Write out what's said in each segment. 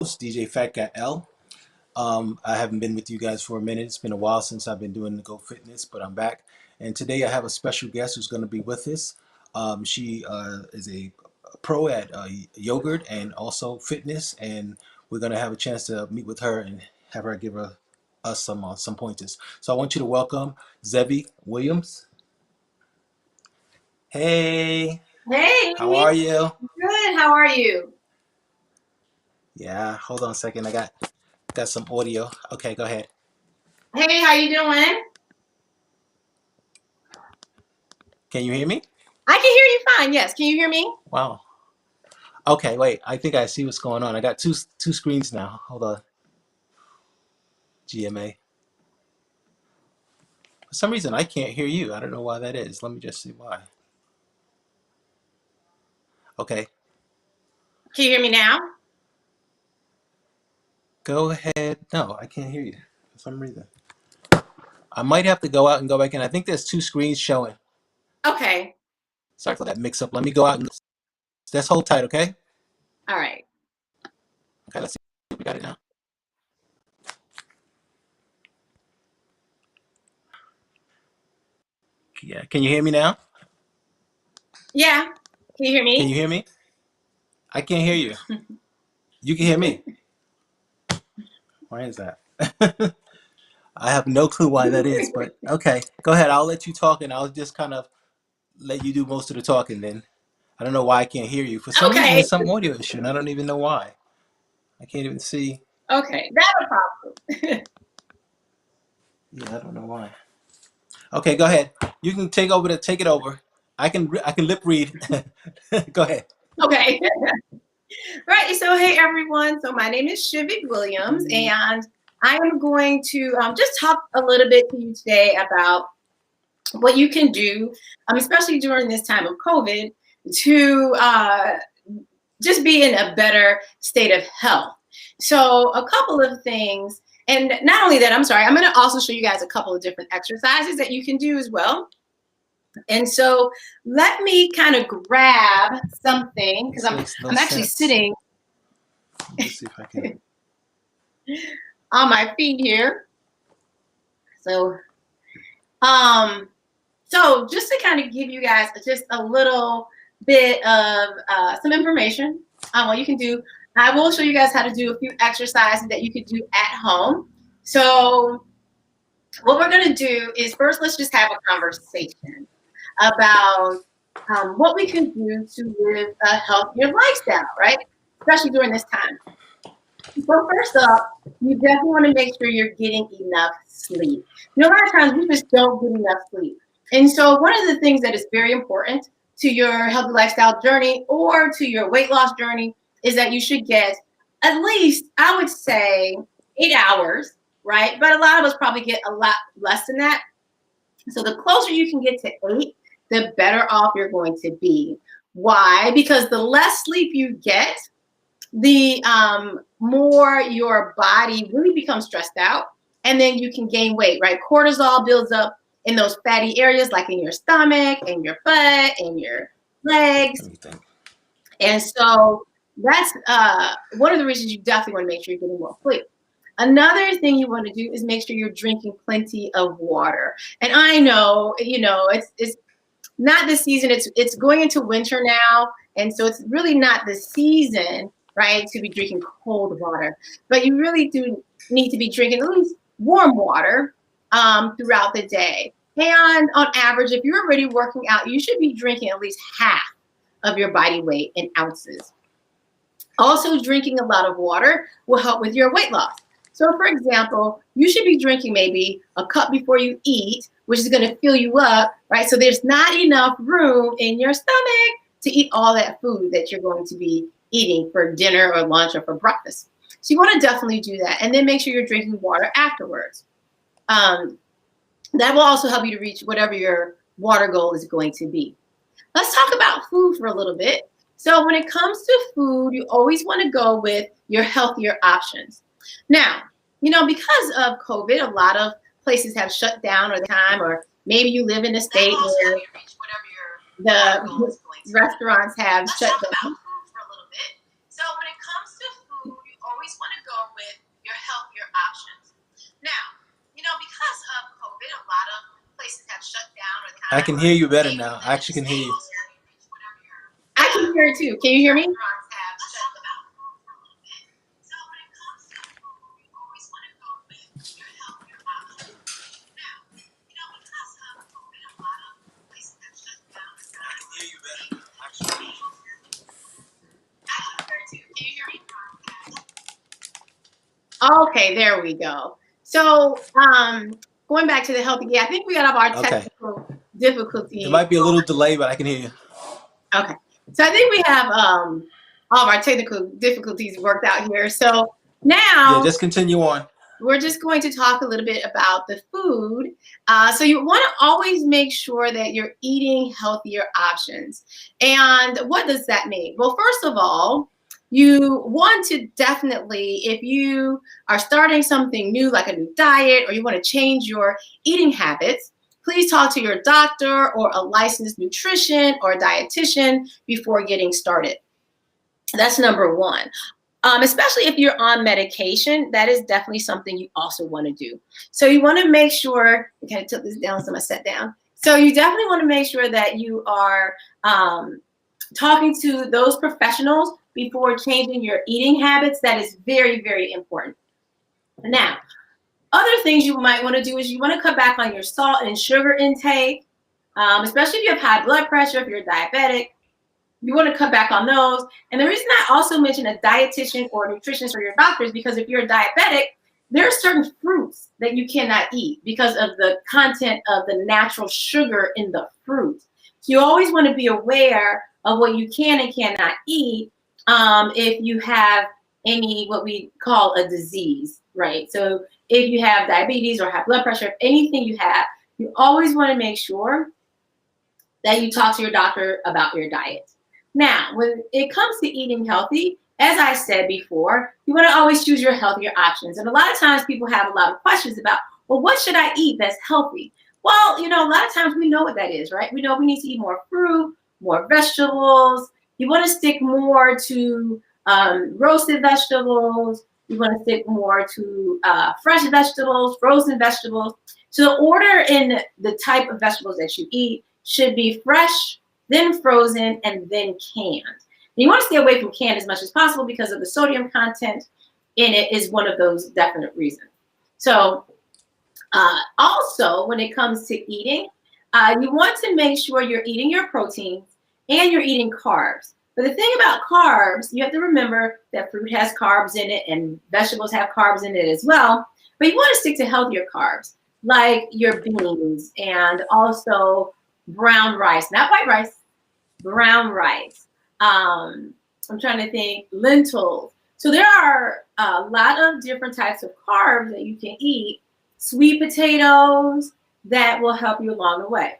host, DJ Fat Cat L. I haven't been with you guys for a minute. It's been a while since I've been doing the Go Fitness, but I'm back. And today I have a special guest who's going to be with us. She is a pro at yogurt and also fitness, and we're going to have a chance to meet with her and have her give us some pointers. So I want you to welcome Zevi Williams. Hey, Hey, how are you? good. How are you? Yeah, hold on a second. I got some audio. Okay, go ahead. Hey, how you doing? Can you hear me? I can hear you fine. Yes, can you hear me? Wow. Okay, wait. I think I see what's going on. I got two screens now. Hold on. GMA. For some reason, I can't hear you. I don't know why that is. Let me just see why. Okay, Can you hear me now? go ahead. No, I can't hear you for some reason. I might have to go out and go back in. I think there's two screens showing. Okay. Sorry for that mix-up. Let me go out and let's hold tight, okay? All right. Okay, let's see if we got it now. Yeah, can you hear me now? Yeah. Can you hear Can me? you hear me? I can't hear you. You can hear me. Why is that? I have no clue why that is, but okay. Go ahead. I'll let you talk and I'll just kind of let you do most of the talking then. I don't know why I can't hear you. For some reason, Okay. there's some audio issue, and I don't even know why. I can't even see. Okay. Not a problem. Yeah, I don't know why. Okay, go ahead. You can take it over. I can lip read. Go ahead. Okay. Right. So, hey, everyone. So, my name is Shivik Williams, and I am going to just talk a little bit to you today about what you can do, especially during this time of COVID, to just be in a better state of health. So a couple of things, and not only that, I'm sorry, I'm going to also show you guys a couple of different exercises that you can do as well. And so let me kind of grab something because This makes no I'm actually sense. sitting Let me see if I can. on my feet here. So um so just to kind of give you guys just a little bit of some information on what you can do, I will show you guys how to do a few exercises that you can do at home. So what we're going to do is first, let's just have a conversation about what we can do to live a healthier lifestyle, right? Especially during this time. So first up, you definitely want to make sure you're getting enough sleep. You know, a lot of times we just don't get enough sleep. And so one of the things that is very important to your healthy lifestyle journey or to your weight loss journey is that you should get at least, I would say, 8 hours, right? But a lot of us probably get a lot less than that. So the closer you can get to 8, the better off you're going to be. Why? Because the less sleep you get, the more your body really becomes stressed out, and then you can gain weight, right? Cortisol builds up in those fatty areas like in your stomach and your butt and your Let legs. me think. And so that's one of the reasons you definitely want to make sure you're getting more sleep. Another thing you want to do is make sure you're drinking plenty of water. And I know, it's not the season. It's going into winter now, and so it's really not the season, right, to be drinking cold water. But you really do need to be drinking at least warm water throughout the day. And on average, if you're already working out, you should be drinking at least half of your body weight in ounces. Also, drinking a lot of water will help with your weight loss. So, for example, you should be drinking maybe a cup before you eat, which is going to fill you up, right? So there's not enough room in your stomach to eat all that food that you're going to be eating for dinner or lunch or for breakfast. So you want to definitely do that. And then make sure you're drinking water afterwards. That will also help you to reach whatever your water goal is going to be. Let's talk about food for a little bit. So when it comes to food, you always want to go with your healthier options. Now, because of COVID, a lot of places have shut down or the time, or maybe you live in a state where the restaurants have shut down. So when it comes to food, you always I can hear you better now. I actually can hear you. I can hear it too. Can you hear me? Okay, there we go. So, going back to the healthy, yeah, I think we got off our Okay. technical It difficulties. might be a little delay, but I can hear you. Okay, so I think we have all of our technical difficulties worked out here. So Yeah, now just continue on. we're just going to talk a little bit about the food. So you want to always make sure that you're eating healthier options. And what does that mean? Well, first of all, you want to definitely, if you are starting something new, like a new diet, or you want to change your eating habits, please talk to your doctor or a licensed nutrition or dietitian before getting started. That's number one. Especially if you're on medication, that is definitely something you also want to do. So you want to make sure, I kind of took this down, so I'm going to set down. So you definitely want to make sure that you are talking to those professionals before changing your eating habits. That is very, very important. Now, other things you might want to do is you want to cut back on your salt and sugar intake, especially if you have high blood pressure, if you're diabetic. You want to cut back on those. And the reason I also mention a dietitian or a nutritionist for your doctor is because if you're a diabetic, there are certain fruits that you cannot eat because of the content of the natural sugar in the fruit. So you always want to be aware of what you can and cannot eat if you have any, what we call a disease, right? So if you have diabetes or high blood pressure, if anything you have, you always want to make sure that you talk to your doctor about your diet. Now, when it comes to eating healthy, as I said before, you want to always choose your healthier options. And a lot of times people have a lot of questions about, well, what should I eat that's healthy? Well, you know, a lot of times we know what that is, right? We know we need to eat more fruit, more vegetables. You want to stick more to roasted vegetables. You want to stick more to fresh vegetables, frozen vegetables. So the order in the type of vegetables that you eat should be fresh, then frozen, and then canned. And you want to stay away from canned as much as possible because of the sodium content in it is one of those definite reasons. So also, when it comes to eating, you want to make sure you're eating your proteins and you're eating carbs. But the thing about carbs, you have to remember that fruit has carbs in it and vegetables have carbs in it as well. But you want to stick to healthier carbs, like your beans and also brown rice, not white rice, brown rice. I'm trying to think, lentils. So there are a lot of different types of carbs that you can eat. Sweet potatoes that will help you along the way.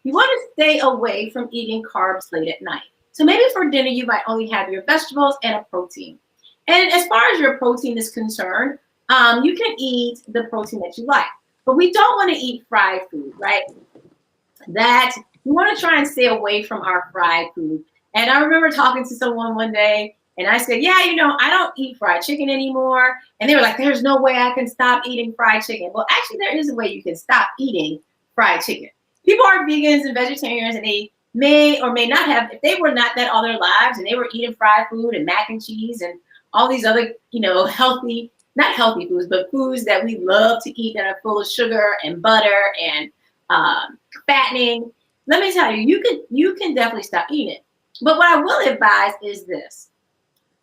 You want to stay away from eating carbs late at night. So maybe for dinner, you might only have your vegetables and a protein. And as far as your protein is concerned, you can eat the protein that you like. But we don't want to eat fried food, right? That we want to try and stay away from our fried food. And I remember talking to someone one day and I said, yeah, you know, I don't eat fried chicken anymore. And they were like, there's no way I can stop eating fried chicken. Well, actually, there is a way you can stop eating fried chicken. People are vegans and vegetarians and they may or may not have, if they were not that all their lives and they were eating fried food and mac and cheese and all these other, you know, healthy, not healthy foods, but foods that we love to eat that are full of sugar and butter and fattening. Let me tell you, you can definitely stop eating it. But what I will advise is this: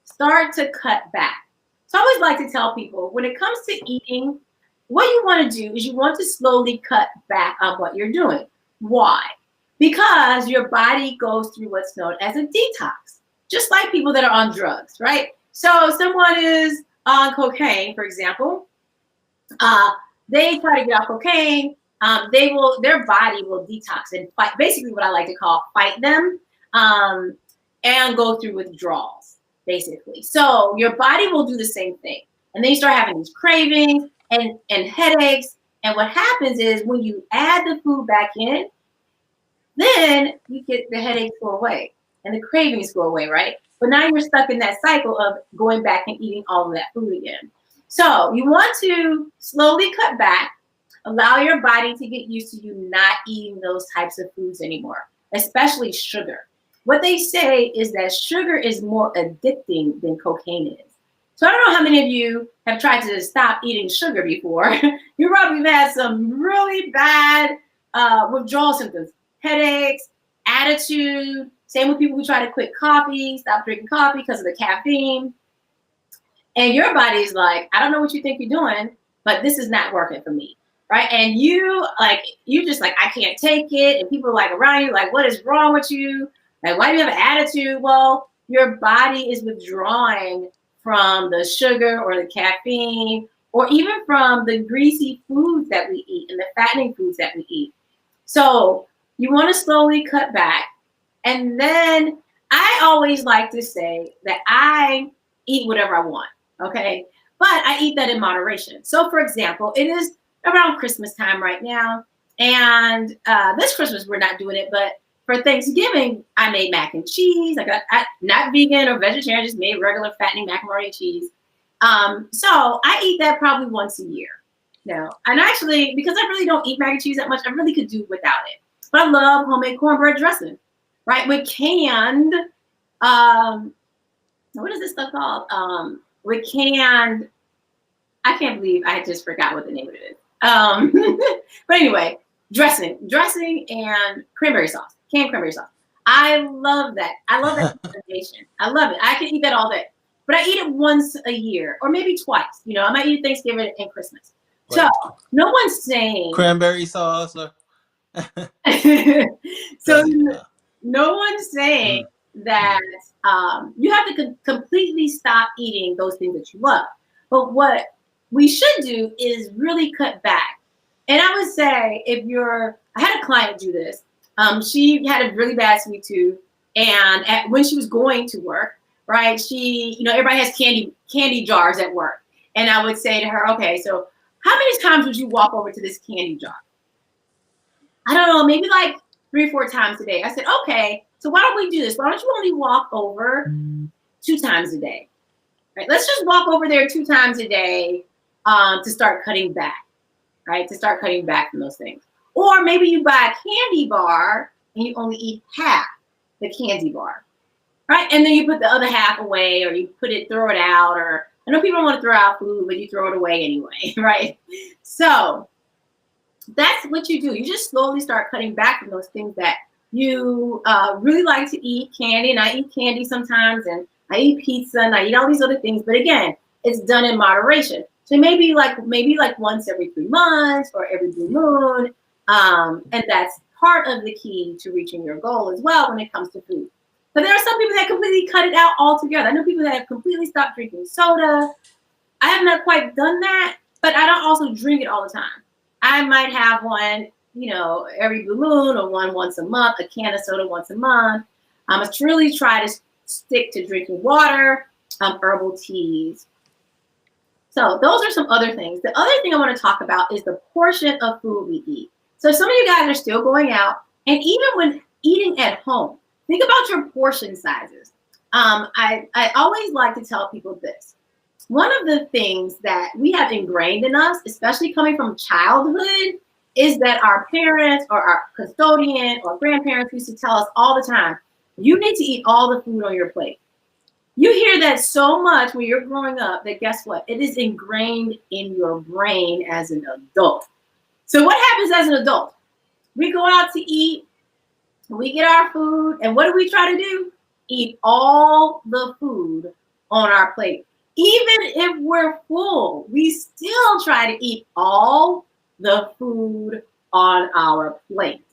start to cut back. So I always like to tell people when it comes to eating, what you want to do is you want to slowly cut back on what you're doing. Why? Because your body goes through what's known as a detox, just like people that are on drugs, right? So if someone is on cocaine, for example, they try to get off cocaine. Their body will detox and fight, basically what I like to call fight them, and go through withdrawals, basically. So your body will do the same thing. And then you start having these cravings and headaches. And what happens is when you add the food back in, then you get the headaches go away and the cravings go away, right? But now you're stuck in that cycle of going back and eating all of that food again. So you want to slowly cut back. Allow your body to get used to you not eating those types of foods anymore, especially sugar. What they say is that sugar is more addicting than cocaine is. So I don't know how many of you have tried to stop eating sugar before. You probably have had some really bad withdrawal symptoms, headaches, attitude. Same with people who try to quit coffee, stop drinking coffee because of the caffeine. And your body's like, I don't know what you think you're doing, but this is not working for me. Right. And you just like, I can't take it. And people are like around you, like, what is wrong with you? Like, why do you have an attitude? Well, your body is withdrawing from the sugar or the caffeine, or even from the greasy foods that we eat and the fattening foods that we eat. So you want to slowly cut back. And then I always like to say that I eat whatever I want. Okay. But I eat that in moderation. So for example, it is around Christmas time right now. And this Christmas, we're not doing it, but for Thanksgiving, I made mac and cheese. I not vegan or vegetarian, just made regular fattening macaroni and cheese. So I eat that probably once a year now. And actually, because I really don't eat mac and cheese that much, I really could do without it. But I love homemade cornbread dressing, right? With canned, what is this stuff called? With canned, I can't believe I just forgot what the name of it is. But anyway, dressing and cranberry sauce, canned cranberry sauce. I love that. I love that combination. I love it. I can eat that all day. But I eat it once a year or maybe twice. You know, I might eat Thanksgiving and Christmas. Right. So no one's saying cranberry sauce. Or so no one's saying that you have to completely stop eating those things that you love. But what we should do is really cut back. And I would say I had a client do this. She had a really bad sweet tooth, and when she was going to work, right, everybody has candy jars at work. And I would say to her, okay, so how many times would you walk over to this candy jar? I don't know, maybe like 3 or 4 times a day. I said, okay, so why don't we do this? Why don't you only walk over 2 times a day? Right? Let's just walk over there 2 times a day to start cutting back, right? To start cutting back from those things. Or maybe you buy a candy bar and you only eat half the candy bar, right? And then you put the other half away, or you throw it out, or I know people don't want to throw out food, but you throw it away anyway, right? So that's what you do. You just slowly start cutting back from those things that you really like to eat, candy, and I eat candy sometimes, and I eat pizza, and I eat all these other things. But again, it's done in moderation. So maybe like once every 3 months or every blue moon. And that's part of the key to reaching your goal as well when it comes to food. But there are some people that completely cut it out altogether. I know people that have completely stopped drinking soda. I have not quite done that, but I don't also drink it all the time. I might have one, every blue moon, or one once a month, a can of soda once a month. I must really try to stick to drinking water, herbal teas. So those are some other things. The other thing I want to talk about is the portion of food we eat. So some of you guys are still going out, and even when eating at home, think about your portion sizes. I always like to tell people this. One of the things that we have ingrained in us, especially coming from childhood, is that our parents or our custodian or grandparents used to tell us all the time, you need to eat all the food on your plate. You hear that so much when you're growing up that guess what? It is ingrained in your brain as an adult. So what happens as an adult? We go out to eat, we get our food, and what do we try to do? Eat all the food on our plate. Even if we're full, we still try to eat all the food on our plate.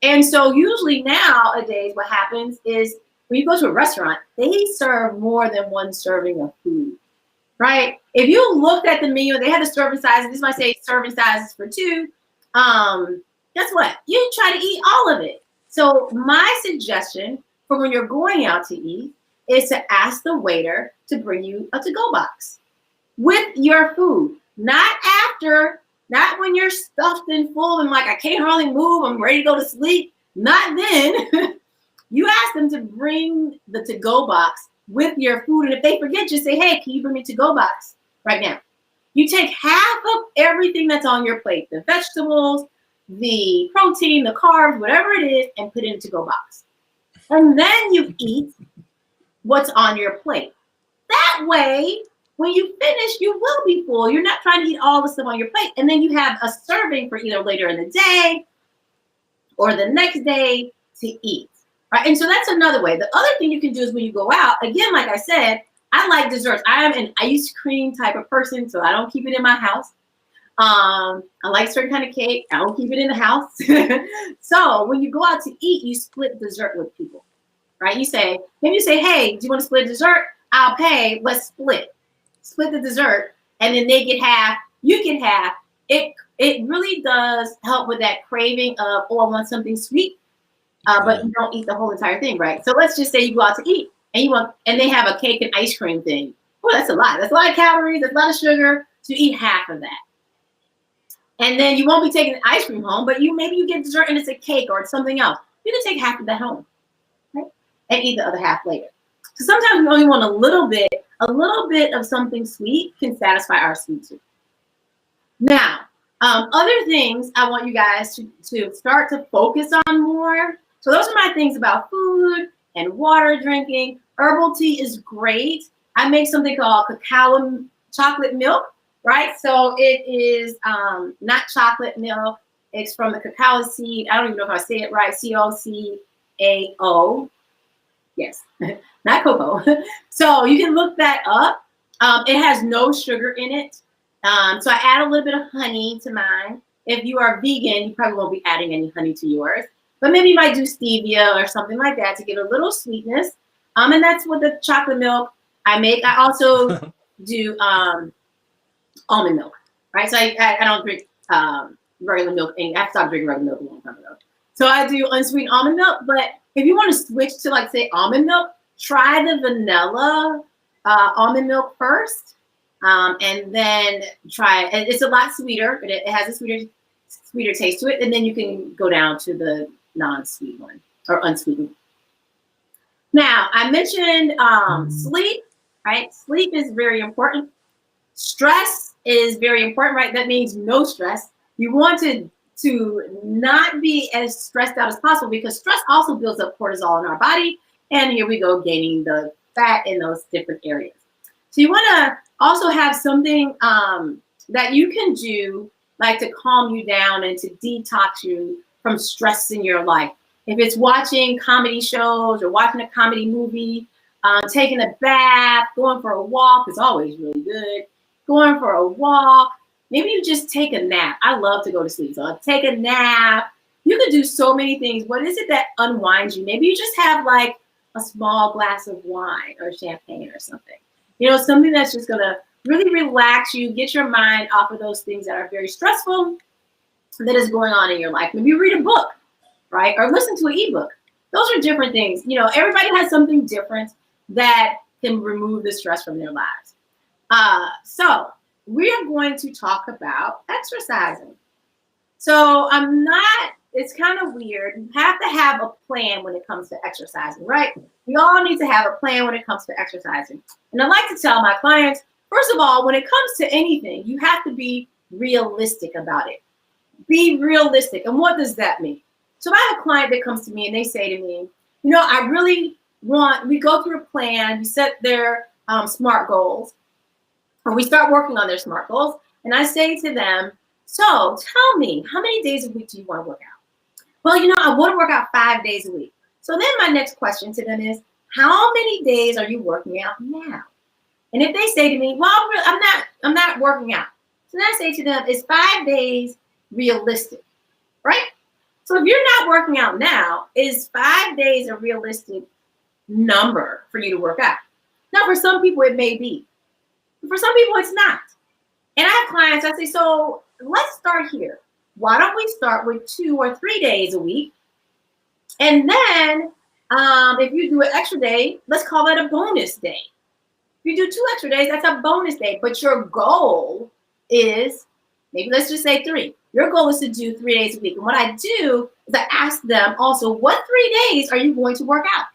And so usually nowadays what happens is when you go to a restaurant, they serve more than one serving of food, right? If you looked at the menu, they had the serving sizes. This might say serving sizes for 2. Guess what? You try to eat all of it. So my suggestion for when you're going out to eat is to ask the waiter to bring you a to-go box with your food. Not when you're stuffed and full and like, I can't hardly move, I'm ready to go to sleep. Not then. You ask them to bring the to-go box with your food. And if they forget, just say, hey, can you bring me to-go box right now? You take half of everything that's on your plate, the vegetables, the protein, the carbs, whatever it is, and put it in a to-go box. And then you eat what's on your plate. That way, when you finish, you will be full. You're not trying to eat all the stuff on your plate. And then you have a serving for either later in the day or the next day to eat. Right? And so that's another way. The other thing you can do is when you go out, again, like I said, I like desserts. I am an ice cream type of person, so I don't keep it in my house. I like certain kind of cake. I don't keep it in the house. So when you go out to eat, you split dessert with people, right? Maybe you say, hey, do you want to split dessert? I'll pay. Let's split the dessert, and then they get half, you get half. It really does help with that craving of, oh, I want something sweet, but you don't eat the whole entire thing, right? So let's just say you go out to eat and they have a cake and ice cream thing. Well, that's a lot. That's a lot of calories. That's a lot of sugar. So you eat half of that. And then you won't be taking the ice cream home, but maybe you get dessert and it's a cake or it's something else. You can take half of that home, right? And eat the other half later. So sometimes we only want a little bit of something sweet can satisfy our sweet tooth. Now, other things I want you guys to start to focus on more. So those are my things about food and water drinking. Herbal tea is great. I make something called cacao chocolate milk, right? So it is not chocolate milk. It's from the cacao seed. I don't even know if I say it right. COCAO. Yes, not cocoa. So you can look that up. It has no sugar in it. So I add a little bit of honey to mine. If you are vegan, you probably won't be adding any honey to yours. But maybe you might do stevia or something like that to give it a little sweetness. And that's what the chocolate milk I make. I also do almond milk, right? So I don't drink regular milk. And I stopped drinking regular milk a long time ago. So I do unsweetened almond milk. But if you want to switch to, like, say, almond milk, try the vanilla almond milk first. And then try, it's a lot sweeter, but it has a sweeter taste to it. And then you can go down to the non-sweet one or unsweetened. Now, I mentioned sleep, right? Sleep is very important. Stress is very important, right? That means no stress. You want to not be as stressed out as possible because stress also builds up cortisol in our body. And here we go, gaining the fat in those different areas. So you want to also have something that you can do, like to calm you down and to detox you from stress in your life. If it's watching comedy shows or watching a comedy movie, taking a bath, going for a walk is always really good. Going for a walk, maybe you just take a nap. I love to go to sleep, so I'll take a nap. You can do so many things. What is it that unwinds you? Maybe you just have like a small glass of wine or champagne or something. You know, something that's just gonna really relax you, get your mind off of those things that are very stressful that is going on in your life. Maybe you read a book, right? Or listen to an ebook. Those are different things. You know, everybody has something different that can remove the stress from their lives. So we are going to talk about exercising. So it's kind of weird. You have to have a plan when it comes to exercising, right? We all need to have a plan when it comes to exercising. And I like to tell my clients, first of all, when it comes to anything, you have to be realistic about it. Be realistic. And what does that mean? So if I have a client that comes to me and they say to me, you know, we go through a plan, we set their SMART goals, or we start working on their SMART goals. And I say to them, so tell me, how many days a week do you want to work out? Well, you know, I want to work out 5 days a week. So then my next question to them is, how many days are you working out now? And if they say to me, well, I'm not working out. So then I say to them, is 5 days realistic, right? So if you're not working out now, is 5 days a realistic number for you to work out? Now, for some people, it may be. For some people, it's not. And I have clients, I say, so let's start here. Why don't we start with 2 or 3 days a week? And then if you do an extra day, let's call that a bonus day. If you do 2 extra days, that's a bonus day. But your goal is, maybe let's just say 3. Your goal is to do 3 days a week. And what I do is I ask them also, what 3 days are you going to work out?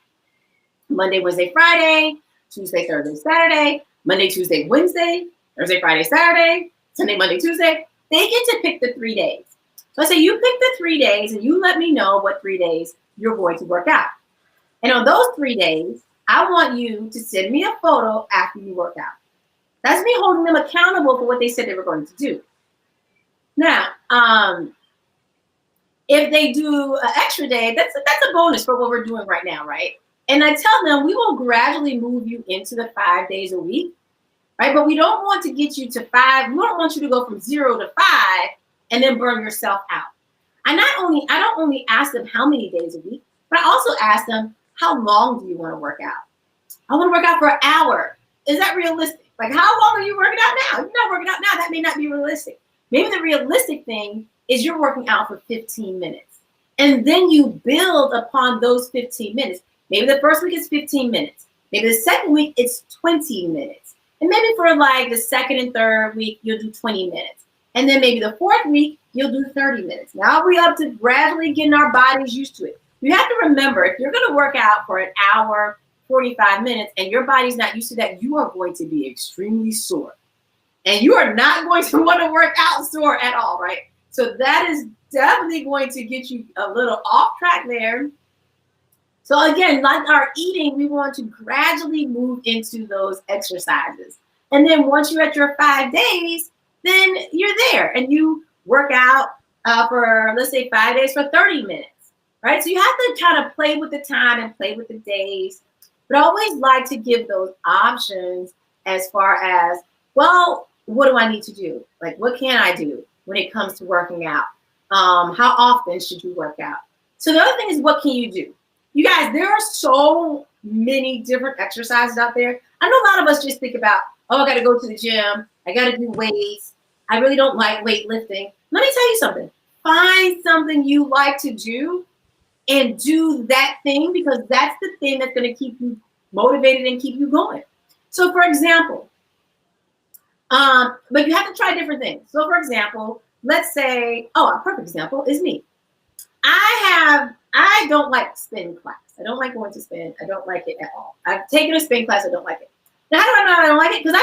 Monday, Wednesday, Friday, Tuesday, Thursday, Saturday, Monday, Tuesday, Wednesday, Thursday, Friday, Saturday, Sunday, Monday, Tuesday, they get to pick the 3 days. So I say, you pick the 3 days and you let me know what 3 days you're going to work out. And on those 3 days, I want you to send me a photo after you work out. That's me holding them accountable for what they said they were going to do. Now, if they do an extra day, that's a bonus for what we're doing right now, right? And I tell them we will gradually move you into the 5 days a week, right? But we don't want to get you to 5. We don't want you to go from 0 to 5 and then burn yourself out. I don't only ask them how many days a week, but I also ask them, how long do you want to work out? I want to work out for an hour. Is that realistic? Like, how long are you working out now? If you're not working out now, that may not be realistic. Maybe the realistic thing is you're working out for 15 minutes. And then you build upon those 15 minutes. Maybe the first week is 15 minutes. Maybe the second week it's 20 minutes. And maybe for like the second and third week, you'll do 20 minutes. And then maybe the fourth week, you'll do 30 minutes. Now we're up to gradually getting our bodies used to it. You have to remember, if you're going to work out for an hour, 45 minutes, and your body's not used to that, you are going to be extremely sore. And you are not going to want to work out sore at all, right? So that is definitely going to get you a little off track there. So again, like our eating, we want to gradually move into those exercises. And then once you're at your 5 days, then you're there and you work out for, let's say, 5 days for 30 minutes, right? So you have to kind of play with the time and play with the days. But I always like to give those options as far as, well, what do I need to do? Like, what can I do when it comes to working out? How often should you work out? So the other thing is, what can you do? You guys, there are so many different exercises out there. I know a lot of us just think about, oh, I got to go to the gym. I got to do weights. I really don't like weightlifting. Let me tell you something. Find something you like to do and do that thing, because that's the thing that's going to keep you motivated and keep you going. So for example, but you have to try different things. So for example, let's say, a perfect example is me. I don't like spin class. I don't like going to spin. I don't like it at all. I've taken a spin class. I don't like it. Now, how do I know I don't like it? Because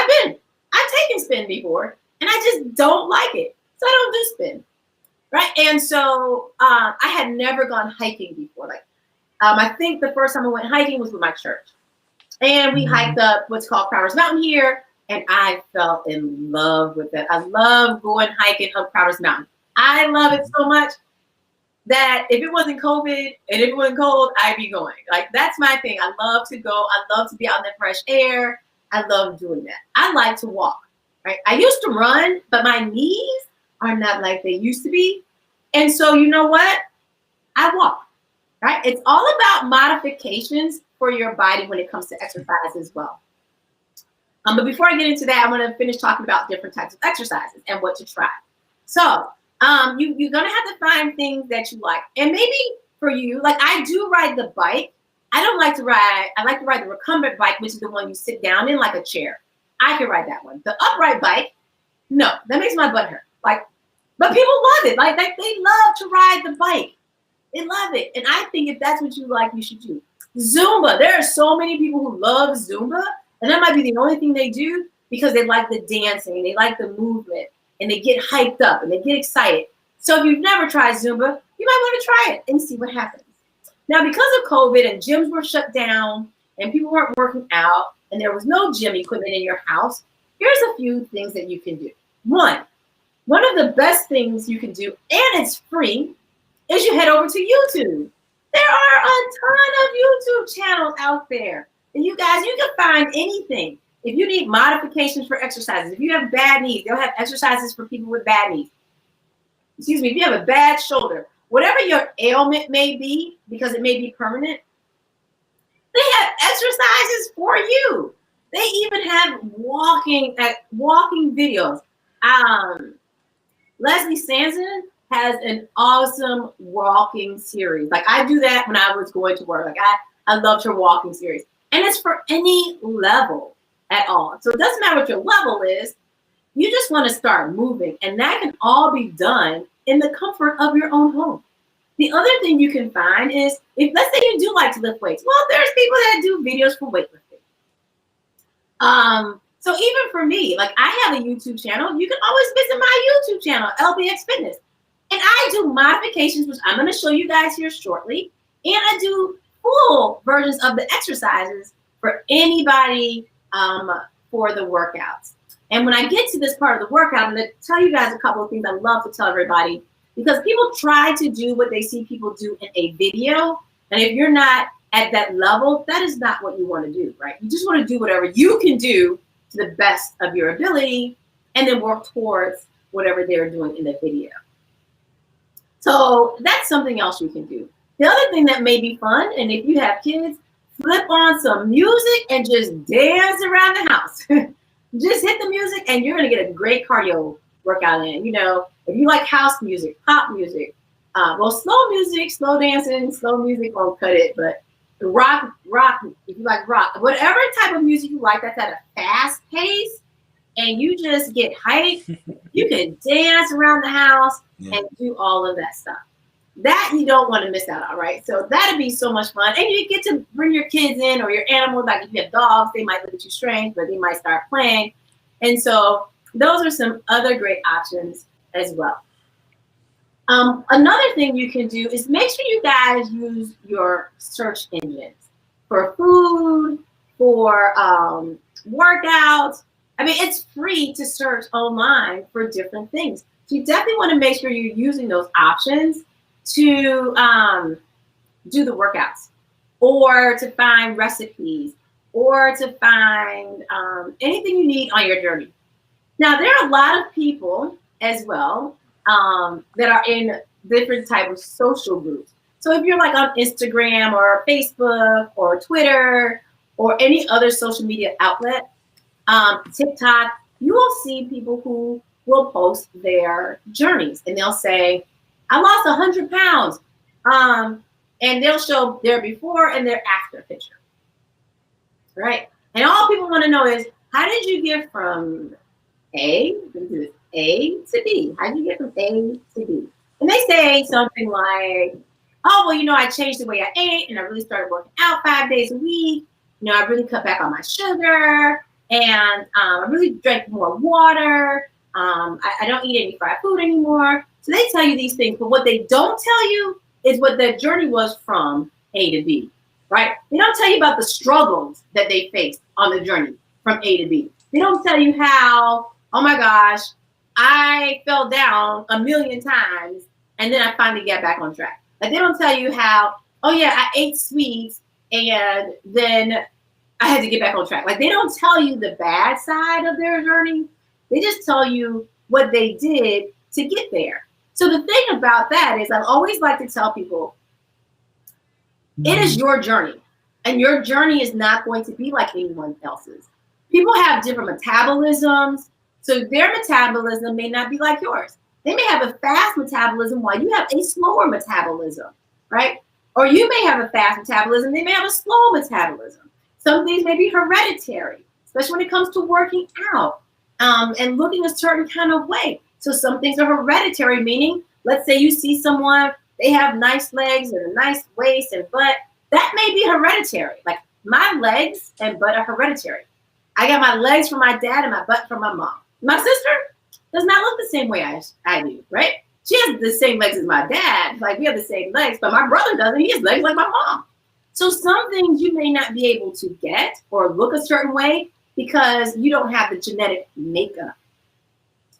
I've taken spin before and I just don't like it. So I don't do spin. Right. And so I had never gone hiking before. Like, I think the first time I went hiking was with my church. And we hiked up what's called Crowder's Mountain here. And I fell in love with it. I love going hiking up Crowder's Mountain. I love it so much that if it wasn't COVID and if it wasn't cold, I'd be going. Like, that's my thing. I love to go. I love to be out in the fresh air. I love doing that. I like to walk. Right. I used to run, but my knees are not like they used to be. And so, you know what? I walk. Right. It's all about modifications for your body when it comes to exercise as well. But before I get into that, I want to finish talking about different types of exercises and what to try. So you're going to have to find things that you like. And maybe for you, like I do ride the bike. I like to ride the recumbent bike, which is the one you sit down in like a chair. I can ride that one. The upright bike, no, that makes my butt hurt. Like, but people love it. Like they love to ride the bike. They love it. And I think if that's what you like, you should do. Zumba. There are so many people who love Zumba. And that might be the only thing they do because they like the dancing and they like the movement and they get hyped up and they get excited. So if you've never tried Zumba, you might want to try it and see what happens. Now, because of COVID and gyms were shut down and people weren't working out and there was no gym equipment in your house, here's a few things that you can do. One of the best things you can do, and it's free, is you head over to YouTube. There are a ton of YouTube channels out there. And you guys, you can find anything. If you need modifications for exercises, if you have bad knees, they'll have exercises for people with bad knees. Excuse me, if you have a bad shoulder, whatever your ailment may be, because it may be permanent, they have exercises for you. They even have walking videos. Leslie Sanson has an awesome walking series. Like I do that when I was going to work. Like I loved her walking series. And it's for any level at all. So it doesn't matter what your level is. You just want to start moving. And that can all be done in the comfort of your own home. The other thing you can find is, if let's say you do like to lift weights. Well, there's people that do videos for weightlifting. So even for me, like I have a YouTube channel. You can always visit my YouTube channel, LBX Fitness. And I do modifications, which I'm going to show you guys here shortly. And I do full versions of the exercises for anybody for the workouts. And when I get to this part of the workout, I'm going to tell you guys a couple of things I love to tell everybody, because people try to do what they see people do in a video. And if you're not at that level, that is not what you want to do, right? You just want to do whatever you can do to the best of your ability and then work towards whatever they're doing in the video. So that's something else you can do. The other thing that may be fun, and if you have kids, flip on some music and just dance around the house. Just hit the music and you're going to get a great cardio workout in. You know, if you like house music, pop music, well, slow music, slow dancing, slow music won't cut it, but rock, if you like rock, whatever type of music you like that's at a fast pace and you just get hyped, you can dance around the house and do all of that stuff. That you don't want to miss out on, right? So that'd be so much fun. And you get to bring your kids in or your animals, like if you have dogs, they might look at you strange, but they might start playing. And so those are some other great options as well. Another thing you can do is make sure you guys use your search engines for food, for workouts. I mean, it's free to search online for different things. So you definitely want to make sure you're using those options to do the workouts or to find recipes or to find anything you need on your journey. Now, there are a lot of people as well that are in different type of social groups. So if you're like on Instagram or Facebook or Twitter or any other social media outlet, TikTok, you will see people who will post their journeys and they'll say, I lost 100 pounds. And they'll show their before and their after picture. Right? And all people want to know is, how did you get from A to B? How did you get from A to B? And they say something like, oh, well, you know, I changed the way I ate and I really started working out 5 days a week. You know, I really cut back on my sugar and I really drank more water. I don't eat any fried food anymore. So they tell you these things, but what they don't tell you is what their journey was from A to B, right? They don't tell you about the struggles that they faced on the journey from A to B. They don't tell you how, oh my gosh, I fell down a million times and then I finally got back on track. Like they don't tell you how, oh yeah, I ate sweets and then I had to get back on track. Like they don't tell you the bad side of their journey. They just tell you what they did to get there. So the thing about that is I always like to tell people, it is your journey and your journey is not going to be like anyone else's. People have different metabolisms. So their metabolism may not be like yours. They may have a fast metabolism while you have a slower metabolism, right? Or you may have a fast metabolism. They may have a slow metabolism. Some things may be hereditary, especially when it comes to working out and looking a certain kind of way. So some things are hereditary, meaning, let's say you see someone, they have nice legs and a nice waist and butt. That may be hereditary. Like my legs and butt are hereditary. I got my legs from my dad and my butt from my mom. My sister does not look the same way I do, right? She has the same legs as my dad. Like we have the same legs, but my brother doesn't. He has legs like my mom. So some things you may not be able to get or look a certain way because you don't have the genetic makeup.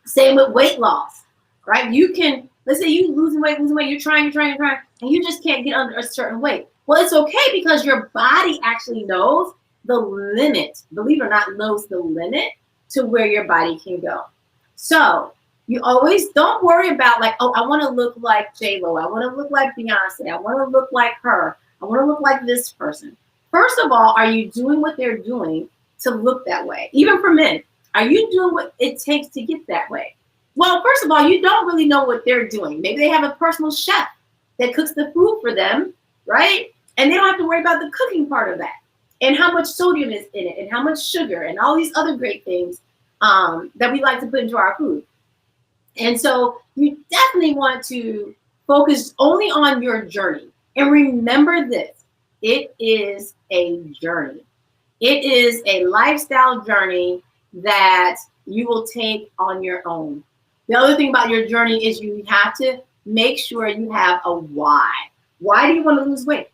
Same with weight loss, right? You can, let's say you losing weight, you're trying, and you just can't get under a certain weight. Well, it's okay because your body actually knows the limit, believe it or not, knows the limit to where your body can go. So you always don't worry about like, oh, I want to look like J.Lo. I want to look like Beyonce. I want to look like her. I want to look like this person. First of all, are you doing what they're doing to look that way? Even for men, are you doing what it takes to get that way? Well, first of all, you don't really know what they're doing. Maybe they have a personal chef that cooks the food for them, right? And they don't have to worry about the cooking part of that and how much sodium is in it and how much sugar and all these other great things that we like to put into our food. And so you definitely want to focus only on your journey. And remember this, it is a journey. It is a lifestyle journey. that you will take on your own. The other thing about your journey is you have to make sure you have a why. Why do you want to lose weight?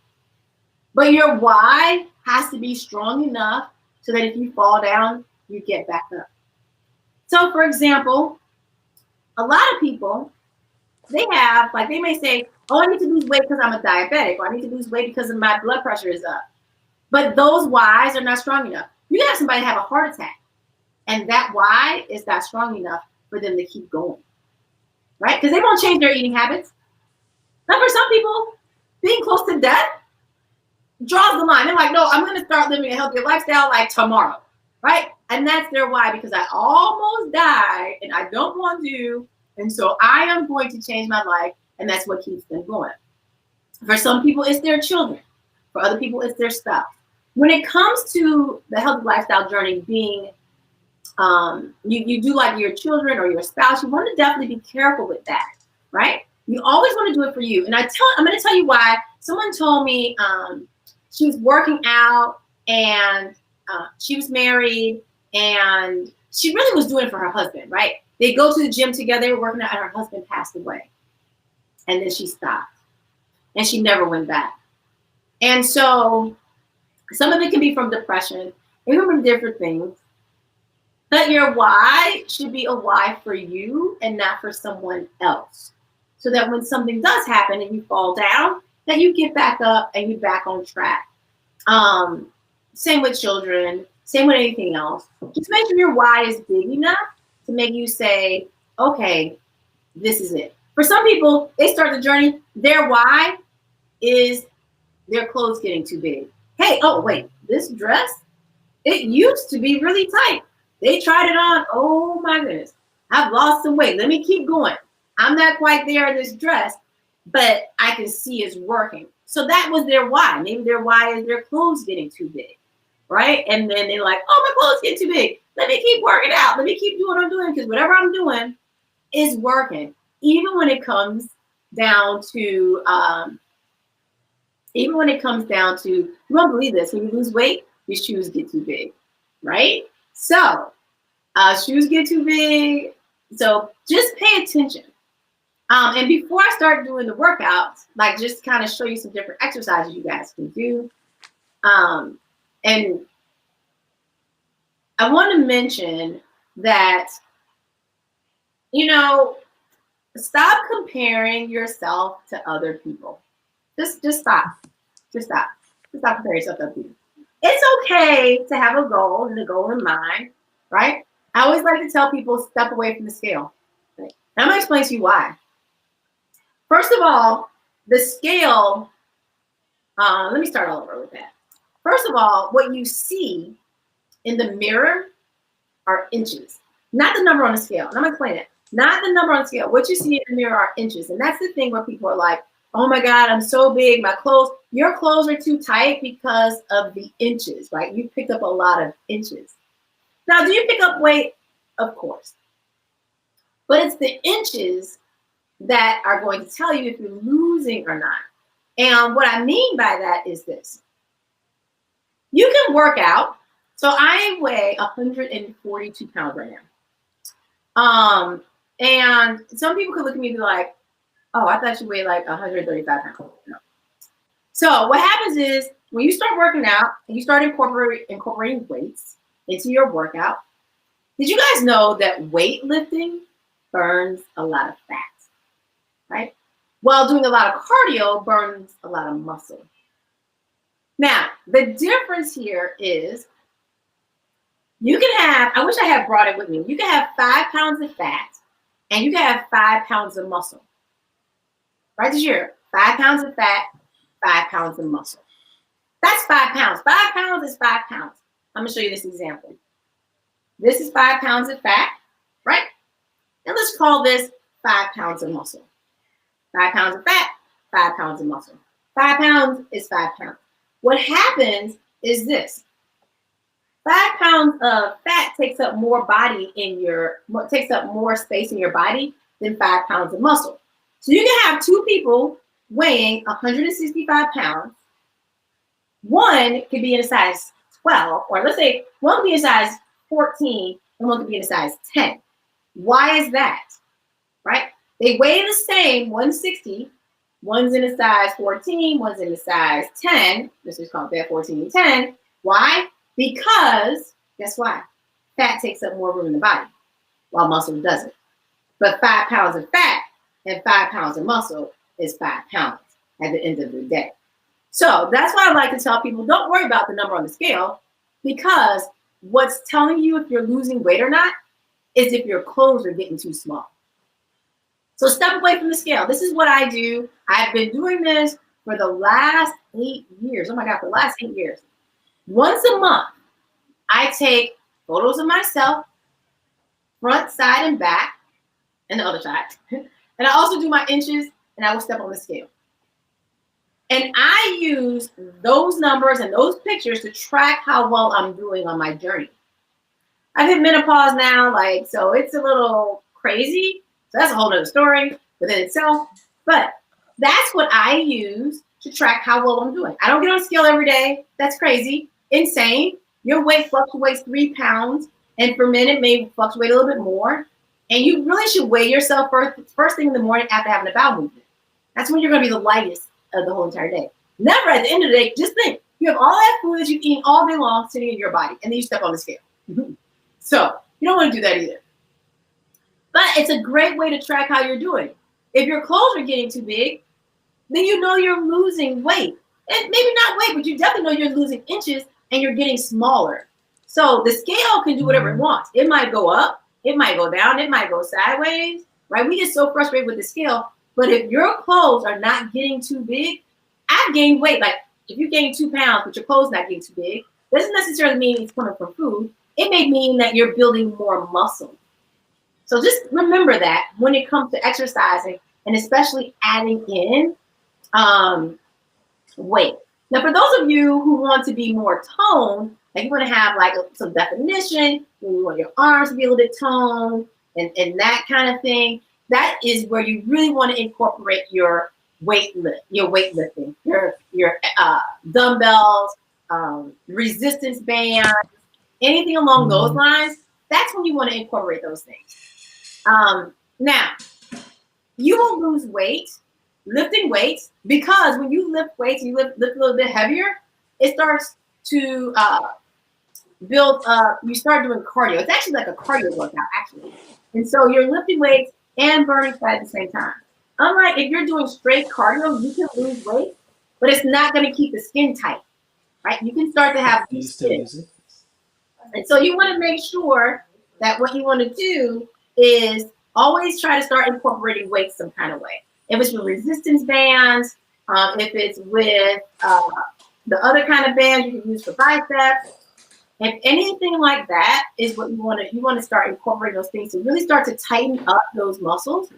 But your why has to be strong enough so that if you fall down, you get back up. So, for example, a lot of people, they may say, oh, I need to lose weight because I'm a diabetic, or I need to lose weight because my blood pressure is up. But those whys are not strong enough. You can have somebody have a heart attack, and that why is not strong enough for them to keep going, right? Because they won't change their eating habits. Now, for some people, being close to death draws the line. They're like, no, I'm going to start living a healthier lifestyle like tomorrow, right? And that's their why, because I almost died and I don't want to. And so I am going to change my life. And that's what keeps them going. For some people, it's their children. For other people, it's their spouse. When it comes to the healthy lifestyle journey being, you do like your children or your spouse, you want to definitely be careful with that, right? You always want to do it for you. And I'm going to tell you why. Someone told me she was working out and she was married and she really was doing it for her husband, right? They go to the gym together, they were working out, and her husband passed away. And then she stopped and she never went back. And so some of it can be from depression, it can be from different things. But your why should be a why for you and not for someone else. So that when something does happen and you fall down, that you get back up and you're back on track. Same with children, same with anything else. Just make sure your why is big enough to make you say, okay, this is it. For some people, they start the journey, their why is their clothes getting too big. Hey, oh, wait, this dress, it used to be really tight. They tried it on. Oh, my goodness. I've lost some weight. Let me keep going. I'm not quite there in this dress, but I can see it's working. So that was their why. Maybe their why is their clothes getting too big, right? And then they're like, oh, my clothes get too big. Let me keep working out. Let me keep doing what I'm doing because whatever I'm doing is working. Even when it comes down to, you won't believe this, when you lose weight, your shoes get too big, right? So shoes get too big. So just pay attention. And before I start doing the workouts, like just kind of show you some different exercises you guys can do. And I want to mention that, stop comparing yourself to other people. Just stop. Just stop. Just stop comparing yourself to other people. It's okay to have a goal and a goal in mind, right? I always like to tell people step away from the scale. Right? And I'm going to explain to you why. First of all, the scale, let me start all over with that. First of all, what you see in the mirror are inches, not the number on the scale. And I'm going to explain it. Not the number on the scale. What you see in the mirror are inches. And that's the thing where people are like, oh my God, I'm so big. My clothes, your clothes are too tight because of the inches, right? You picked up a lot of inches. Now, do you pick up weight? Of course. But it's the inches that are going to tell you if you're losing or not. And what I mean by that is this. You can work out. So I weigh 142 pounds right now. And some people could look at me and be like, oh, I thought you weighed like 135 pounds. No. So what happens is when you start working out and you start incorporating weights into your workout, did you guys know that weightlifting burns a lot of fat, right? While doing a lot of cardio burns a lot of muscle. Now, the difference here is you can have, I wish I had brought it with me. You can have 5 pounds of fat and you can have 5 pounds of muscle. Right this year, 5 pounds of fat, 5 pounds of muscle. That's 5 pounds. 5 pounds is 5 pounds. I'm gonna show you this example. This is 5 pounds of fat, right? And let's call this 5 pounds of muscle. 5 pounds of fat, 5 pounds of muscle. 5 pounds is 5 pounds. What happens is this. 5 pounds of fat takes up more more space in your body than 5 pounds of muscle. So you can have two people weighing 165 pounds. One could be in a size 12, or let's say one could be a size 14 and one could be in a size 10. Why is that? Right? They weigh the same, 160. One's in a size 14, one's in a size 10. This is called that 14 and 10. Why? Because, guess why? Fat takes up more room in the body, while muscle doesn't. But 5 pounds of fat and 5 pounds of muscle is 5 pounds at the end of the day. So that's why I like to tell people, don't worry about the number on the scale, because what's telling you if you're losing weight or not is if your clothes are getting too small. So step away from the scale. This is what I do. I've been doing this for the last 8 years. Oh my God, for the last 8 years. Once a month, I take photos of myself, front, side, and back, and the other side. And I also do my inches, and I will step on the scale. And I use those numbers and those pictures to track how well I'm doing on my journey. I've hit menopause now, so it's a little crazy. So that's a whole other story within itself. But that's what I use to track how well I'm doing. I don't get on a scale every day. That's crazy, insane. Your weight fluctuates 3 pounds, and for men it may fluctuate a little bit more. And you really should weigh yourself first thing in the morning after having a bowel movement. That's when you're going to be the lightest of the whole entire day. Never at the end of the day, just think, you have all that food that you've eaten all day long sitting in your body, and then you step on the scale. So you don't want to do that either. But it's a great way to track how you're doing. If your clothes are getting too big, then you know you're losing weight. And maybe not weight, but you definitely know you're losing inches and you're getting smaller. So the scale can do whatever it wants. It might go up, it might go down, it might go sideways, right? We get so frustrated with the scale. But if your clothes are not getting too big, I've gained weight. Like if you gain 2 pounds, but your clothes not getting too big, doesn't necessarily mean it's coming from food. It may mean that you're building more muscle. So just remember that when it comes to exercising, and especially adding in weight. Now, for those of you who want to be more toned, like you want to have like some definition, you want your arms to be a little bit toned, and that kind of thing, that is where you really want to incorporate your weightlifting, your dumbbells, resistance bands, anything along those lines. That's when you want to incorporate those things. Now, you will lose weight lifting weights, because when you lift weights and you lift a little bit heavier, it starts to build up. You start doing cardio. It's actually like a cardio workout, actually. And so you're lifting weights and burning fat at the same time. Unlike if you're doing straight cardio, you can lose weight, but it's not going to keep the skin tight, right? You can start to have loose skin. And so you want to make sure that what you want to do is always try to start incorporating weights some kind of way. If it's with resistance bands, if it's with the other kind of bands you can use for biceps, if anything like that is what you want to start incorporating those things to really start to tighten up those muscles.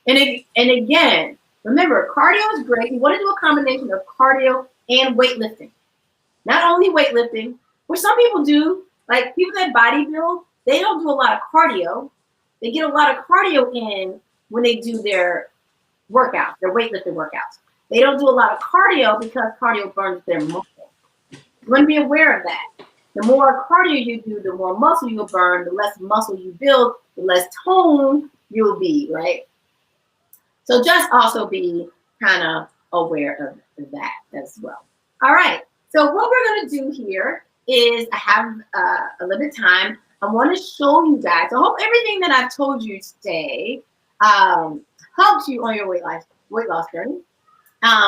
And again, remember, cardio is great. You want to do a combination of cardio and weightlifting. Not only weightlifting, which some people do, like people that bodybuild, they don't do a lot of cardio. They get a lot of cardio in when they do their workouts, their weightlifting workouts. They don't do a lot of cardio because cardio burns their muscle. You want to be aware of that. The more cardio you do, the more muscle you'll burn. The less muscle you build, the less toned you'll be, right? So just also be kind of aware of that as well. All right. So what we're going to do here is I have a little bit of time. I want to show you guys. I hope everything that I've told you today helps you on your weight loss journey,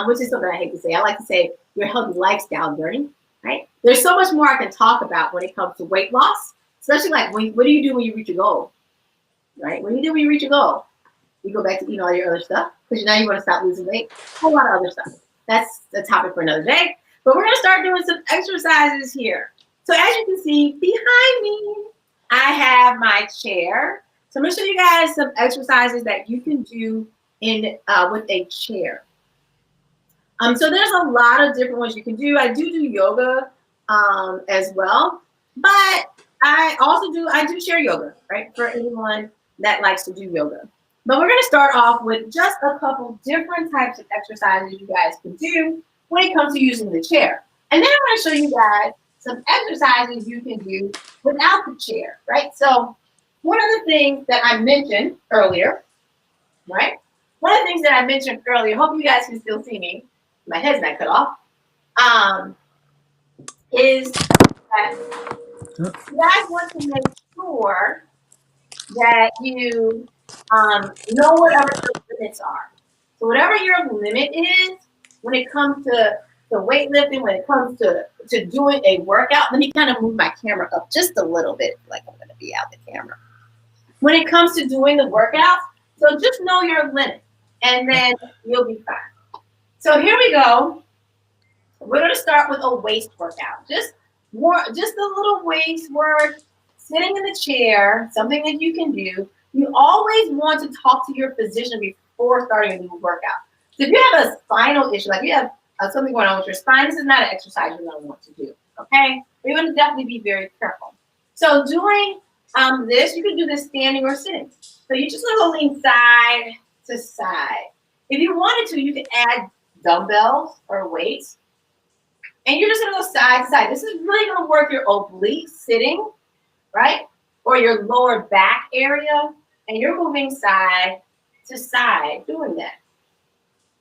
which is something I hate to say. I like to say your healthy lifestyle journey, right? There's so much more I can talk about when it comes to weight loss, especially like what do you do when you reach your goal, right? What do you do when you reach your goal? You go back to eating all your other stuff because now you want to stop losing weight. A whole lot of other stuff. That's a topic for another day. But we're going to start doing some exercises here. So as you can see behind me, I have my chair. So I'm going to show you guys some exercises that you can do with a chair. So there's a lot of different ones you can do. I do yoga as well, but I do share yoga, right? For anyone that likes to do yoga. But we're going to start off with just a couple different types of exercises you guys can do when it comes to using the chair. And then I'm going to show you guys some exercises you can do without the chair, right? So one of the things that I mentioned earlier, right? One of the things that I mentioned earlier, hope you guys can still see me. My head's not cut off. Um, is that you guys want to make sure that you know whatever your limits are. So whatever your limit is when it comes to weightlifting, when it comes to doing a workout, let me kind of move my camera up just a little bit, like I'm going to be out the camera. When it comes to doing the workouts, so just know your limit, and then you'll be fine. So here we go. We're going to start with a waist workout. Just a little waist work, sitting in the chair, something that you can do. You always want to talk to your physician before starting a new workout. So if you have a spinal issue, like you have something going on with your spine, this is not an exercise you're going to want to do. Okay, you're going to definitely be very careful. So doing this, you can do this standing or sitting. So you just want to lean side to side. If you wanted to, you could add dumbbells or weights. And you're just going to go side to side. This is really going to work your obliques sitting, right? Or your lower back area. And you're moving side to side doing that.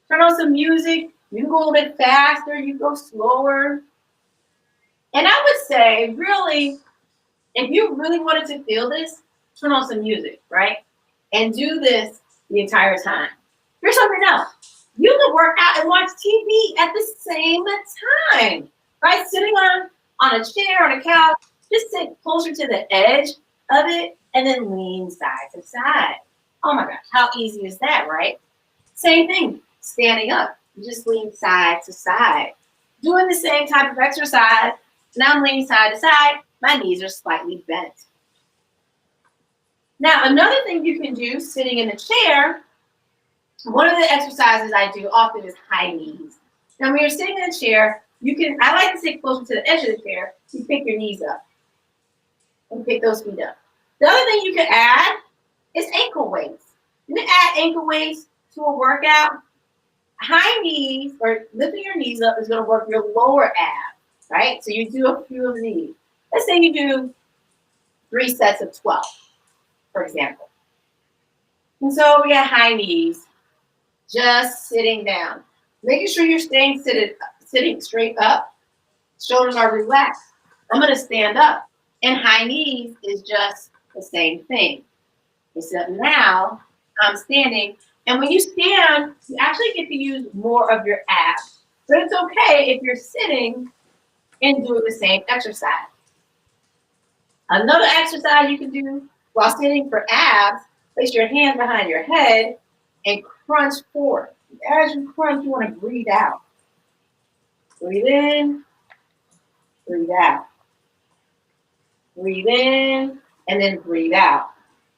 Turn on some music. You can go a little bit faster. You go slower. And I would say, really, if you really wanted to feel this, turn on some music, right? And do this the entire time. Here's something else. You can work out and watch TV at the same time, right? Sitting on a chair, on a couch, just sit closer to the edge of it and then lean side to side. Oh my gosh, how easy is that, right? Same thing, standing up, you just lean side to side. Doing the same type of exercise, now I'm leaning side to side, my knees are slightly bent. Now, another thing you can do sitting in the chair, one of the exercises I do often is high knees. Now, when you're sitting in a chair, I like to sit closer to the edge of the chair. You pick your knees up and pick those feet up. The other thing you can add is ankle weights. You can add ankle weights to a workout. High knees, or lifting your knees up, is going to work your lower abs, right? So you do a few of these. Let's say you do 3 sets of 12, for example. And so we got high knees, just sitting down. Making sure you're sitting straight up. Shoulders are relaxed. I'm going to stand up. And high knees is just the same thing. Except now I'm standing. And when you stand, you actually get to use more of your abs. But it's okay if you're sitting and doing the same exercise. Another exercise you can do while sitting for abs, place your hands behind your head and crunch forward. As you crunch, you want to breathe out. Breathe in, breathe out. Breathe in, and then breathe out.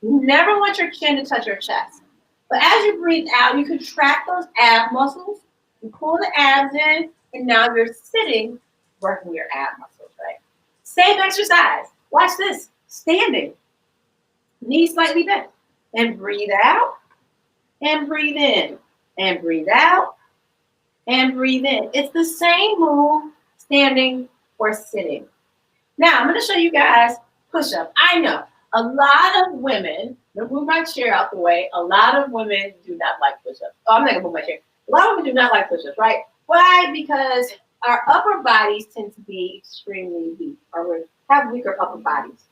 You never want your chin to touch your chest. But as you breathe out, you contract those ab muscles. You pull the abs in, and now you're sitting, working your ab muscles, right? Same exercise. Watch this. Standing. Knees slightly bent. And breathe out, and breathe in. And breathe out, and breathe in. It's the same move, standing or sitting. Now, I'm going to show you guys push-up. I know a lot of women, I'm going to move my chair out the way, a lot of women do not like push-ups. Oh, I'm not going to move my chair. A lot of women do not like push-ups, right? Why? Because our upper bodies tend to be extremely weak, or we have weaker upper bodies.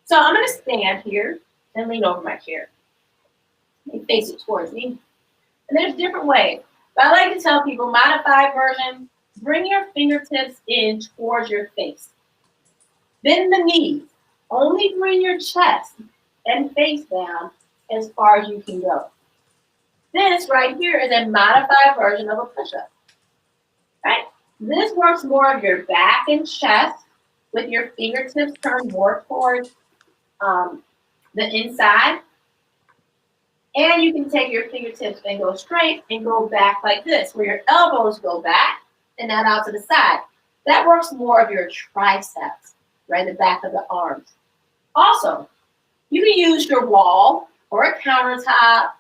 So I'm going to stand here and lean over my chair and face it towards me. And there's different ways. But I like to tell people, modified version, bring your fingertips in towards your face. Bend the knees. Only bring your chest and face down as far as you can go. This right here is a modified version of a push-up. Right? This works more of your back and chest with your fingertips turned more towards the inside. And you can take your fingertips and go straight and go back like this, where your elbows go back and not out to the side. That works more of your triceps, right, the back of the arms. Also, you can use your wall or a countertop,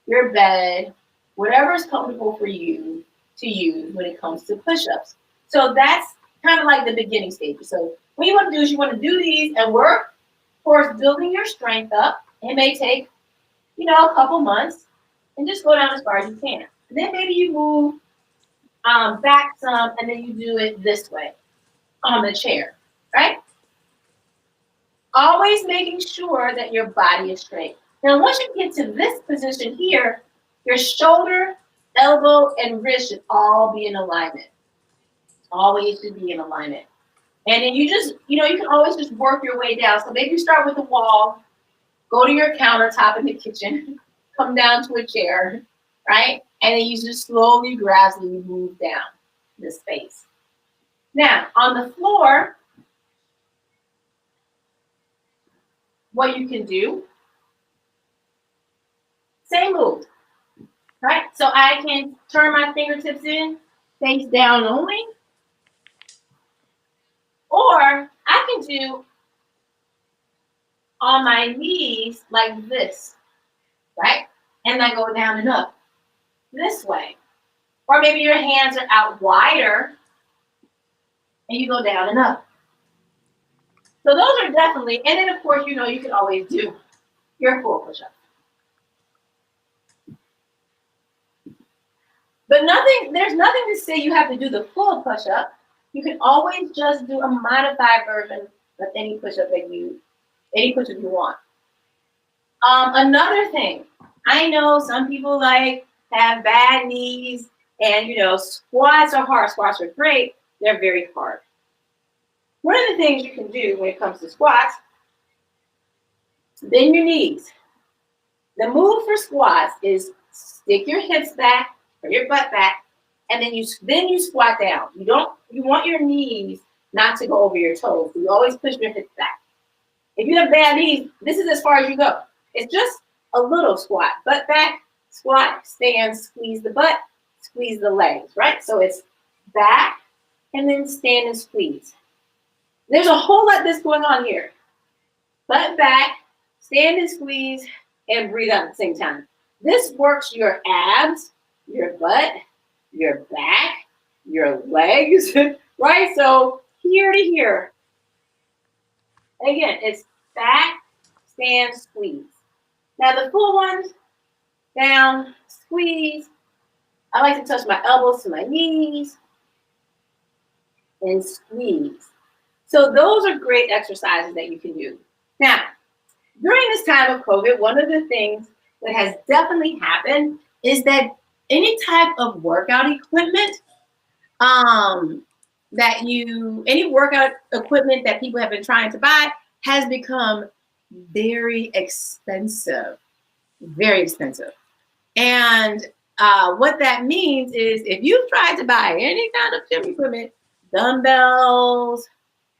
your bed, whatever is comfortable for you to use when it comes to push-ups. So that's kind of like the beginning stages. So what you want to do is you want to do these and work course, building your strength up. It may take, a couple months, and just go down as far as you can. And then maybe you move back some, and then you do it this way on the chair, right? Always making sure that your body is straight. Now, once you get to this position here, your shoulder, elbow, and wrist should all be in alignment. Always should be in alignment. And then you just, you can always just work your way down. So maybe you start with the wall, go to your countertop in the kitchen, come down to a chair, right? And then you just slowly, gradually move down the space. Now, on the floor, what you can do, same move, right? So I can turn my fingertips in, face down only, or I can do on my knees like this, right? And I go down and up this way. Or maybe your hands are out wider and you go down and up. So those are definitely, and then of course, you can always do your full push-up. But there's nothing to say you have to do the full push-up. You can always just do a modified version of any push-up you want. Another thing, I know some people have bad knees, and squats are hard. Squats are great. They're very hard. One of the things you can do when it comes to squats, bend your knees. The move for squats is stick your hips back or your butt back, and then you squat down. You want your knees not to go over your toes. So you always push your hips back. If you have bad knees, this is as far as you go. It's just a little squat. Butt back, squat, stand, squeeze the butt, squeeze the legs, right? So it's back and then stand and squeeze. There's a whole lot that's going on here. Butt back, stand and squeeze, and breathe out at the same time. This works your abs, your butt, your back, your legs, right? So here to here. And again, it's back, stand, squeeze. Now the full ones, down, squeeze. I like to touch my elbows to my knees and squeeze. So those are great exercises that you can do. Now, during this time of COVID, one of the things that has definitely happened is that any type of workout equipment any workout equipment that people have been trying to buy has become very expensive, very expensive. And what that means is if you've tried to buy any kind of gym equipment, dumbbells,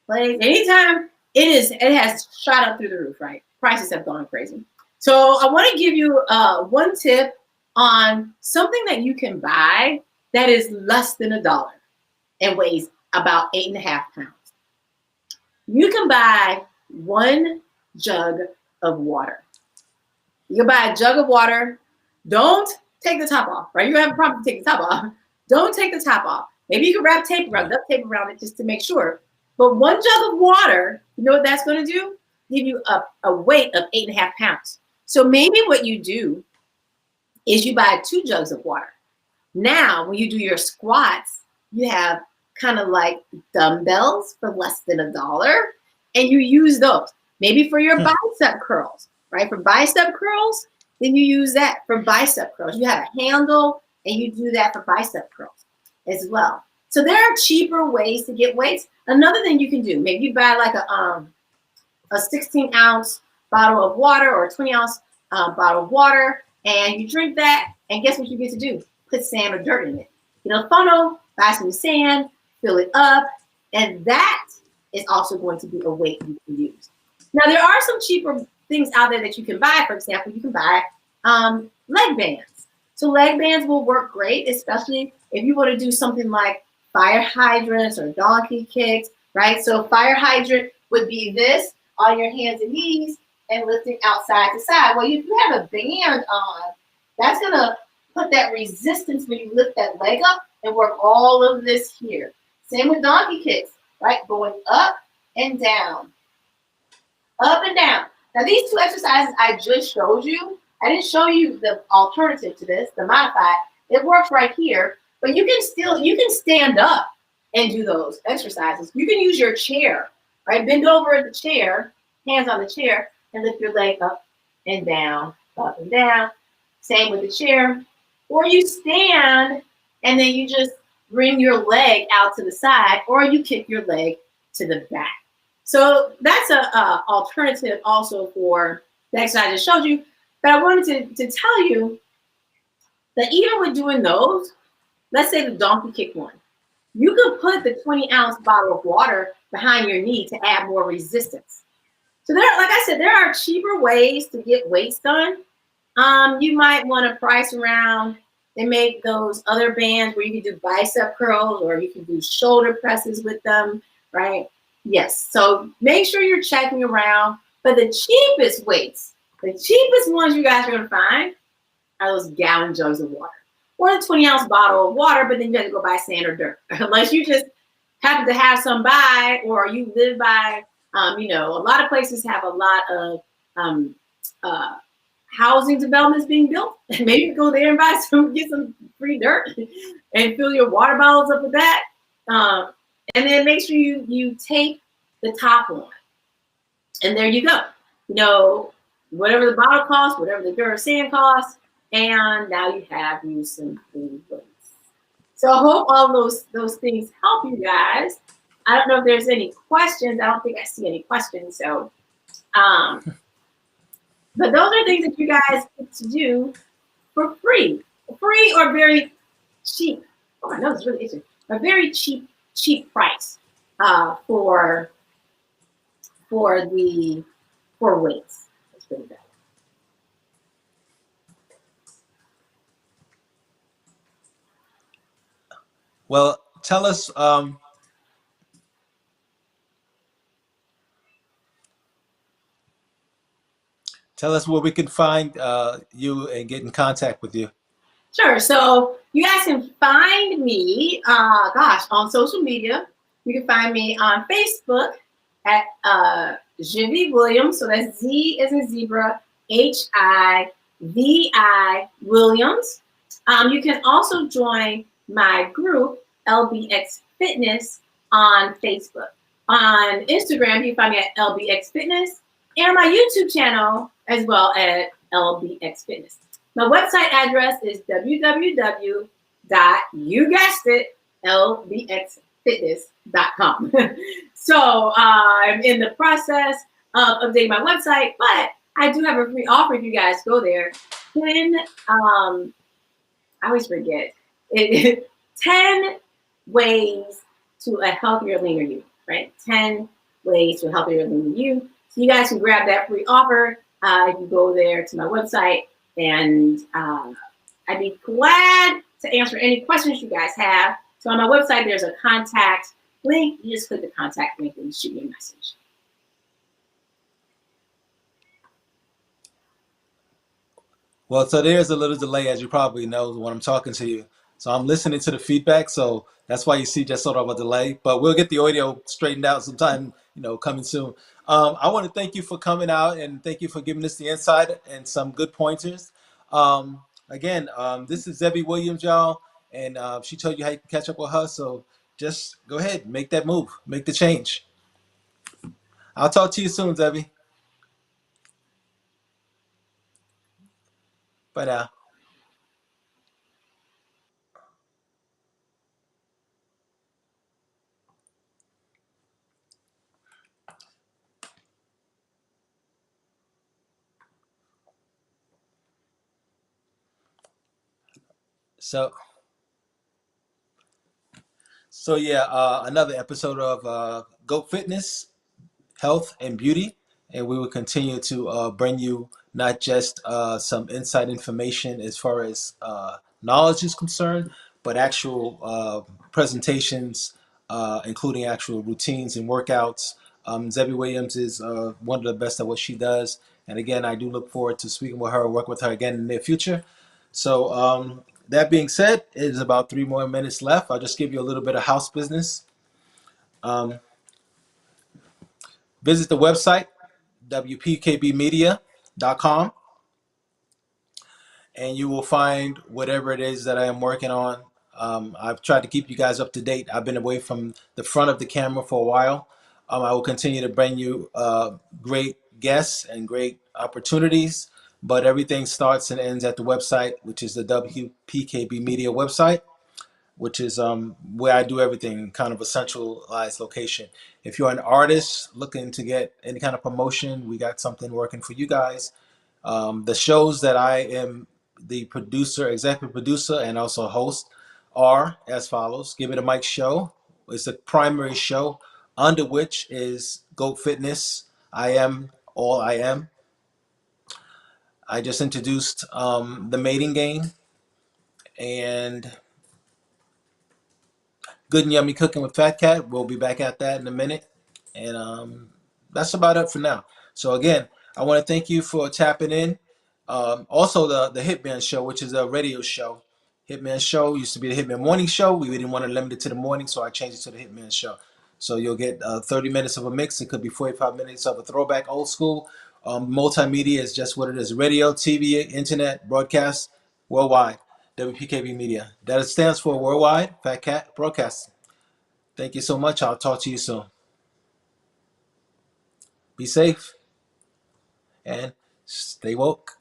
plates, anytime, it has shot up through the roof, right? Prices have gone crazy. So I want to give you one tip on something that you can buy that is less than $1 and weighs about 8.5 pounds. You can buy 1 jug of water. You can buy a jug of water. Don't take the top off, right? You have a problem taking the top off. Don't take the top off. Maybe you can wrap tape around, duct tape around it just to make sure. But 1 jug of water, you know what that's going to do? Give you a weight of 8.5 pounds. So maybe what you do is you buy 2 jugs of water. Now, when you do your squats, you have kind of like dumbbells for less than $1, and you use those. Maybe for your bicep curls, right? For bicep curls, then you use that for bicep curls. You have a handle, and you do that for bicep curls as well. So there are cheaper ways to get weights. Another thing you can do, maybe you buy like a 16-ounce bottle of water or a 20-ounce bottle of water, and you drink that, and guess what you get to do? Put sand or dirt in it. Get a funnel, buy some sand, fill it up, and that is also going to be a weight you can use. Now, there are some cheaper things out there that you can buy. For example, you can buy leg bands. So leg bands will work great, especially if you want to do something like fire hydrants or donkey kicks, right? So fire hydrant would be this on your hands and knees and lifting outside to side. Well, if you have a band on, that's going to put that resistance when you lift that leg up and work all of this here. Same with donkey kicks, right? Going up and down. up and down. Now these two exercises I just showed you, I didn't show you the alternative to this, the modified. It works right here, but you can stand up and do those exercises. You can use your chair, right? Bend over in the chair, hands on the chair, and lift your leg up and down. Same with the chair. Or you stand and then you just bring your leg out to the side, or you kick your leg to the back. So that's a alternative also for the exercise I just showed you. But I wanted to tell you that even with doing those, let's say the donkey kick one, you can put the 20-ounce bottle of water behind your knee to add more resistance. So there, like I said, there are cheaper ways to get weights done. You might want to price around. They make those other bands where you can do bicep curls or you can do shoulder presses with them, right? Yes. So make sure you're checking around. But the cheapest weights, the cheapest ones you guys are going to find are those gallon jugs of water or the 20-ounce bottle of water, but then you have to go buy sand or dirt. Unless you just happen to have some by, or you live by, a lot of places have a lot of uh, housing developments being built. Maybe go there and buy some, get some free dirt and fill your water bottles up with that. And then make sure you tape the top on. And there you go. Whatever the bottle costs, whatever the dirt or sand costs, and now you have you some free weights. So I hope all those things help you guys. I don't know if there's any questions. I don't think I see any questions. So, but those are things that you guys get to do for free or very cheap. Oh, I know it's really interesting. A very cheap price for weights. That's pretty bad. Well, tell us. Tell us where we can find you and get in contact with you. Sure. So you guys can find me, on social media. You can find me on Facebook at Jivi Williams. So that's Z as in zebra, HIVI Williams. You can also join my group, LBX Fitness, on Facebook. On Instagram, you can find me at LBX Fitness, and my YouTube channel as well at LBX Fitness. My website address is www.lbxfitness.com. So I'm in the process of updating my website, but I do have a free offer if you guys go there. 10, I always forget it. 10 ways to a healthier, leaner you, right? 10 ways to a healthier, leaner you. So you guys can grab that free offer if you go there to my website. And I'd be glad to answer any questions you guys have. So on my website, there's a contact link. You just click the contact link and shoot me a message. Well, so there's a little delay, as you probably know, when I'm talking to you. So I'm listening to the feedback, so that's why you see just sort of a delay. But we'll get the audio straightened out sometime, coming soon. I want to thank you for coming out and thank you for giving us the insight and some good pointers. Again, this is Debbie Williams, y'all, and she told you how you can catch up with her. So just go ahead, make that move, make the change. I'll talk to you soon, Debbie. Bye now. So. So yeah, another episode of G.O.A.T Fitness, Health and Beauty, and we will continue to bring you not just some inside information as far as knowledge is concerned, but actual presentations, including actual routines and workouts. Debbie Williams is one of the best at what she does, and again, I do look forward to speaking with her, work with her again in the near future. So that being said, it is about 3 more minutes left. I'll just give you a little bit of house business. Um, Visit the website wpkbmedia.com, and you will find whatever it is that I am working on. I've tried to keep you guys up to date. I've been away from the front of the camera for a while. I will continue to bring you great guests and great opportunities, but everything starts and ends at the website, which is the WPKB Media website, which is where I do everything, kind of a centralized location. If you're an artist looking to get any kind of promotion, we got something working for you guys. The shows that I am the producer, executive producer, and also host are as follows. Give It a Mic show is the primary show, under which is Goat Fitness. I am all I am. I just introduced the mating game and Good and Yummy Cooking with Fat Cat. We'll be back at that in a minute. And that's about it for now. So again, I want to thank you for tapping in. Also, the Hitman Show, which is a radio show. Hitman Show used to be the Hitman Morning Show. We didn't want to limit it to the morning, so I changed it to the Hitman Show. So you'll get 30 minutes of a mix. It could be 45 minutes of a throwback, old school. Multimedia is just what it is: radio, TV, internet, broadcast, worldwide. WPKB Media. That stands for Worldwide Fat Cat Broadcasting. Thank you so much. I'll talk to you soon. Be safe and stay woke.